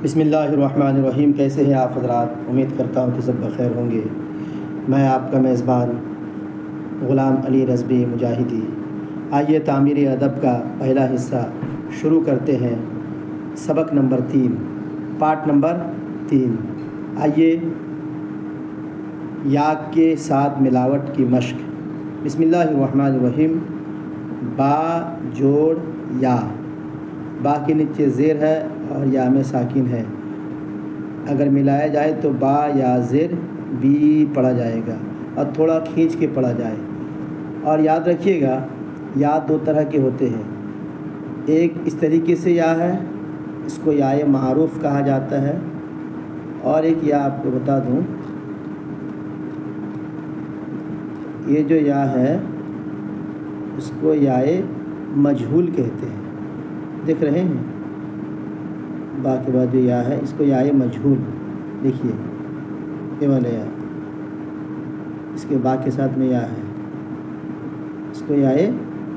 بسم اللہ الرحمن الرحیم۔ کیسے ہیں آپ حضرات؟ امید کرتا ہوں کہ سب بخیر ہوں گے۔ میں آپ کا میزبان غلام علی رضوی مجاہدی۔ آئیے تعمیر ادب کا پہلا حصہ شروع کرتے ہیں۔ سبق نمبر 3، پارٹ نمبر 3۔ آئیے یا کے ساتھ ملاوٹ کی مشق۔ بسم اللہ الرحمن الرحیم۔ با جوڑ یا، با کے نیچے زیر ہے اور یا میں ساکن ہے، اگر ملایا جائے تو با یا زیر بی پڑھا جائے گا اور تھوڑا کھینچ کے پڑھا جائے۔ اور یاد رکھیے گا، یا دو طرح کے ہوتے ہیں۔ ایک اس طریقے سے یا ہے، اس کو یا معروف کہا جاتا ہے، اور ایک یا آپ کو بتا دوں، یہ جو یا ہے اس کو یا مجہول کہتے ہیں۔ دیکھ رہے ہیں، با کے بعد جو یا ہے اس کو یا مجہول، دیکھیے یہ والا یا، اس کے با کے ساتھ میں یا ہے، اس کو یا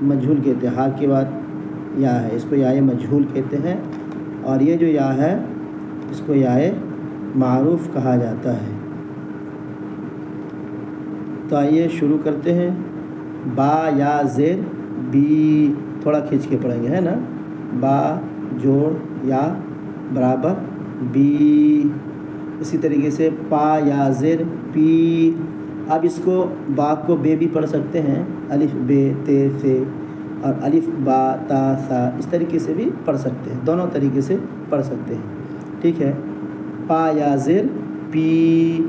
مجہول کہتے ہیں۔ ہا کے بعد یا ہے، اس کو یا مجہول کہتے ہیں، اور یہ جو یا ہے اس کو یا معروف کہا جاتا ہے۔ تو آئیے شروع کرتے ہیں۔ با یا زیر بی، تھوڑا کھینچ کے پڑھیں گے، ہے نا۔ با جوڑ یا برابر بی۔ اسی طریقے سے پا یا زیر پی۔ اب اس کو با کو بے بھی پڑھ سکتے ہیں، الف بے تے سے، اور الف با تا سا، اس طریقے سے بھی پڑھ سکتے ہیں، دونوں طریقے سے پڑھ سکتے ہیں، ٹھیک ہے۔ پا یا زیر پی،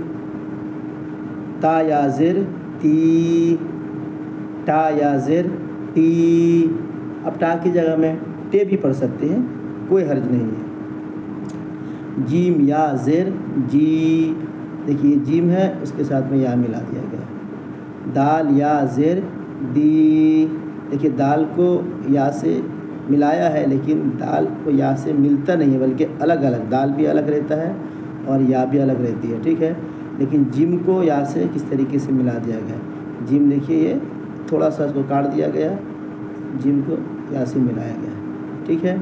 تا یا زیر تی، ٹا یا زیر ٹی۔ اب ٹا کی جگہ میں ٹے بھی پڑھ سکتے ہیں، کوئی حرج نہیں ہے۔ جیم یا زیر جی، دیکھیے جیم ہے، اس کے ساتھ میں یا ملا دیا گیا۔ دال یا زیر دی، دیکھیے دال کو یا سے ملایا ہے، لیکن دال کو یا سے ملتا نہیں ہے، بلکہ الگ الگ، دال بھی الگ رہتا ہے اور یا بھی الگ رہتی ہے، ٹھیک ہے۔ لیکن جیم کو یا سے کس طریقے سے ملا دیا گیا، جیم دیکھیے یہ تھوڑا سا اس کو کاٹ دیا گیا، جیم کو یا سے ملایا گیا، ٹھیک ہے۔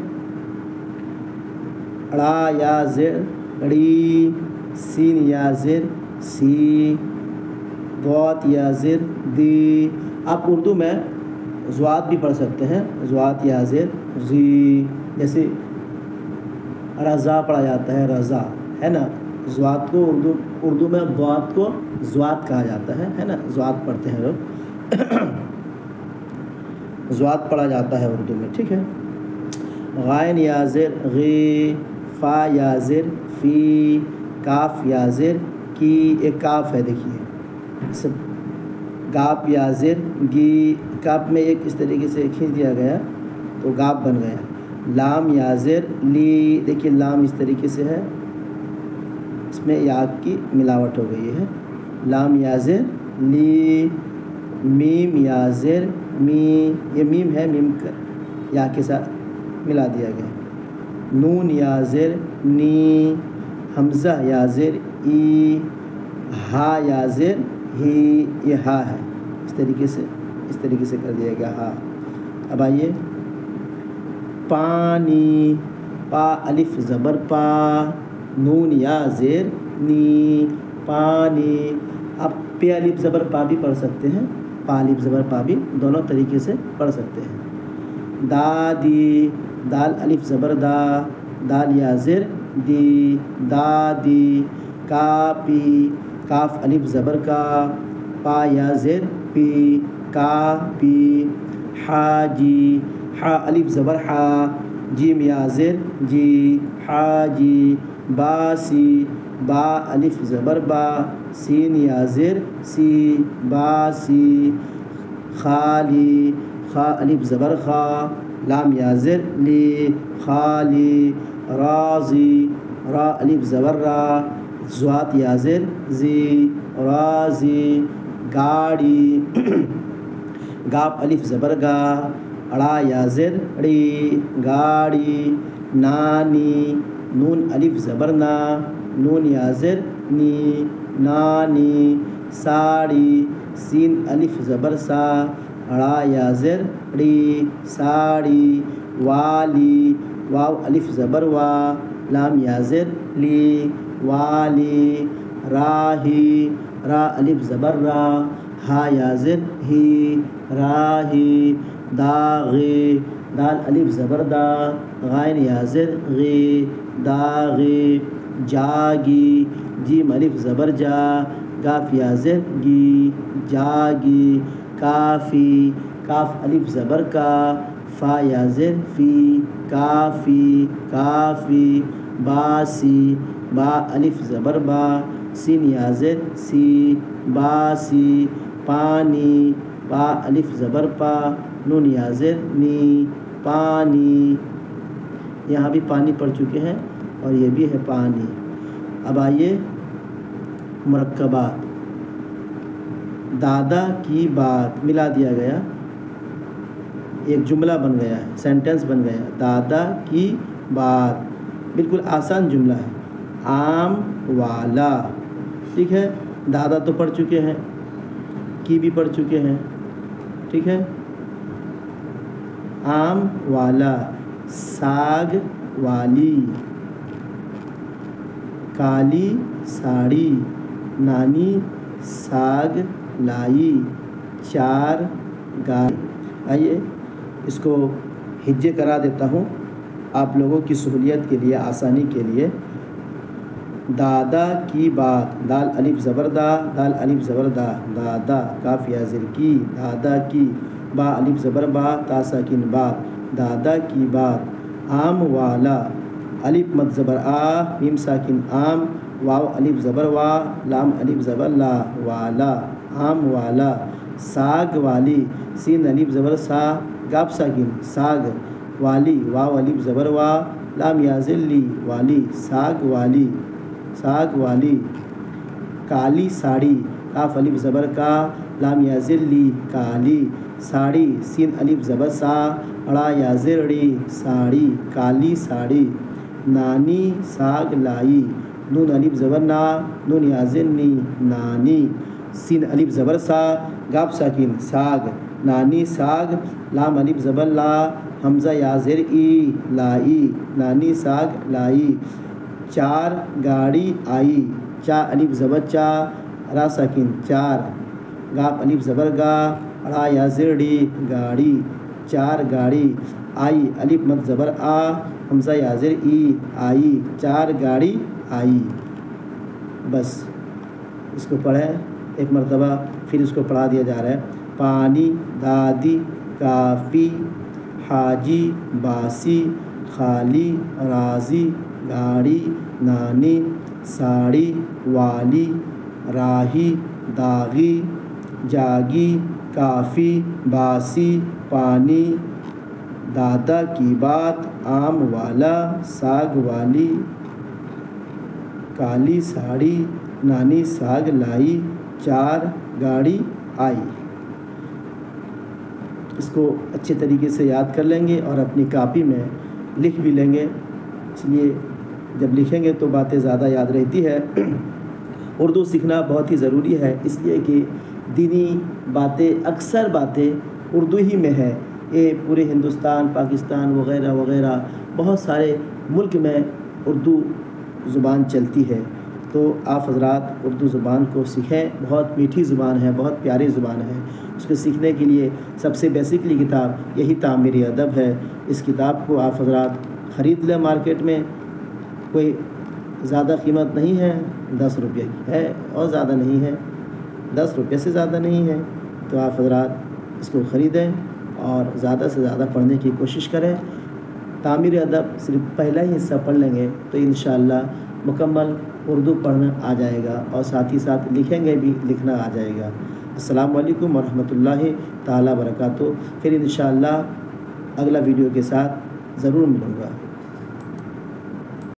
اڑا یا زیر اڑی، سین یا زیر سی، ضاد یا زیر دی۔ آپ اردو میں ضاد بھی پڑھ سکتے ہیں، ضاد یا زیر زی، جیسے رضا پڑھا جاتا ہے، رضا ہے نا۔ ضاد کو اردو میں ضاد کو ضاد کہا جاتا ہے نا، ضاد پڑھتے ہیں لوگ، ضاد پڑھا جاتا ہے اردو میں، ٹھیک ہے۔ غائن یا زیر غی، فا یا زیر فی، کاف یا زیر کی، ایک کاف ہے دیکھیے، سب گاپ یا زیر گی، کاپ میں ایک اس طریقے سے کھینچ دیا گیا تو گاپ بن گیا۔ لام یا زیر لی، دیکھیے لام اس طریقے سے ہے، اس میں یا کی ملاوٹ ہو گئی ہے، لام یا زیر لی۔ میم یا زیر می، یہ میم ہے، میم کا یا کے ساتھ ملا دیا گیا۔ نون یا زیر نی، حمزہ یا زیر ای، ہا یا زیر ہی، یہ ہا ہے، اس طریقے سے کر دیا گیا ہا۔ اب آئیے پانی، پا الف زبر پا، نون یا زیر نی، پانی۔ اب پے الف زبر پا بھی پڑھ سکتے ہیں، پا الف زبر پا بھی دونوں طریقے سے پڑھ سکتے ہیں۔ دادی، دال الف زبر دا، دال یا زیر دی، دادی۔ کاپی، کاف الف زبر کا، پا یا زیر پی، کاپی۔ حاجی، حا الف زبر حا، جیم یا زیر جی، حاجی۔ باسی، با الف زبر با، سین یا زیر سی، باسی۔ خالی، خا الف زبر خا، لام یا زیر لی، خالی۔ راضی، را الف زبر را، ضاد یا زیر زی، راضی۔ گاڑی، گاپ الف زبر گا، اڑا یا زیر ڑی، گاڑی۔ نانی، نون الف زبر نا، نون یا زیر نی، نانی۔ ساڑی، سین الف زبر سا، اڑا یا زیر ڑی، ساڑی۔ والی، واو الف زبر وا، لام یا زیر لی والی راہی را الف زبر را ہا یا زیر ہی راہی داغی دال الف زبر دا غائن یا زیر غی داغی جاگی جیم الف زبر جا گاف یا زیر گی جاگی کافی کاف الف زبر کا فا یا زیر فی کافی کافی باسی با الف زبر با سین یا زیر سی باسی پانی پا الف زبر پا نون یا زیر نی پانی یہاں بھی پانی پڑھ چکے ہیں اور یہ بھی ہے پانی۔ اب آئیے مرکبات۔ دادا کی بات ملا دیا گیا، ایک جملہ بن گیا ہے، سینٹنس بن گیا۔ دادا کی بات بالکل آسان جملہ ہے۔ آم والا، ٹھیک ہے، دادا تو پڑھ چکے ہیں، کی بھی پڑھ چکے ہیں، ٹھیک ہے۔ آم والا، ساگ والی، کالی ساڑی، نانی ساگ لائی، چار گائے۔ آئیے اس کو ہجے کرا دیتا ہوں آپ لوگوں کی سہولیت کے لیے، آسانی کے لیے۔ دادا کی بات، دال الف زبر دا دال الف زبر دا دادا کاف یا زیر کی دادا کی با الف زبر با تا ساکن بات دادا کی بات۔ آم والا الف مد زبر آ میم ساکن آم واو الف زبر وا لام الف زبر لا والا آم والا۔ ساگ والی سین الف زبر سا گاف ساکن ساگ والی واو الف زبر وا لام یا زیر لی والی ساگ والی ساگ والی۔ کالی ساڑی کاف الف زبر کا لام یا زیر لی کالی ساڑی سین الف زبر سا اڑا یا زیر ڑی ساڑی کالی ساڑی۔ نانی ساگ لائی نون الف زبر نا نون یا زیر نی نانی سین الف زبر سا گاف ساکن ساگ نانی ساگ لام الف زبر لا حمزہ یا زیر ای لائی نانی ساگ لائی۔ چار گاڑی آئی چا الف زبر چا را ساکن چار گاف الف زبر گا اڑا یا زیر ڈی گاڑی چار گاڑی۔ آئی الف مد زبر آ حمزہ یا زیر ای آئی چار گاڑی آئی۔ بس اس کو پڑھیں ایک مرتبہ، پھر اس کو پڑھا دیا جا رہا ہے۔ پانی دادی کافی حاجی باسی خالی راضی گاڑی نانی ساڑی والی راہی داغی جاگی کافی باسی پانی دادا کی بات آم والا ساگ والی کالی ساڑی نانی ساگ لائی چار گاڑی آئی۔ اس کو اچھے طریقے سے یاد کر لیں گے اور اپنی کاپی میں لکھ بھی لیں گے، اس لیے جب لکھیں گے تو باتیں زیادہ یاد رہتی ہے۔ اردو سیکھنا بہت ہی ضروری ہے، اس لیے کہ دینی باتیں اکثر باتیں اردو ہی میں ہے۔ یہ پورے ہندوستان پاکستان وغیرہ وغیرہ بہت سارے ملک میں اردو زبان چلتی ہے، تو آپ حضرات اردو زبان کو سیکھیں۔ بہت میٹھی زبان ہے، بہت پیاری زبان ہے۔ اس کو سیکھنے کے لیے سب سے بیسکلی کتاب یہی تعمیر ادب ہے۔ اس کتاب کو آپ حضرات خرید لیں مارکیٹ میں، کوئی زیادہ قیمت نہیں ہے، 10 روپے کی ہے اور زیادہ نہیں ہے، 10 روپے سے زیادہ نہیں ہے، تو آپ حضرات اس کو خریدیں اور زیادہ سے زیادہ پڑھنے کی کوشش کریں۔ تعمیر ادب صرف پہلا ہی حصہ پڑھ لیں گے تو انشاءاللہ مکمل اردو پڑھنا آ جائے گا، اور ساتھ ہی ساتھ لکھیں گے بھی، لکھنا آ جائے گا۔ السلام علیکم ورحمۃ اللہ تعالیٰ وبرکاتہ۔ پھر انشاءاللہ اگلا ویڈیو کے ساتھ ضرور ملوں گا۔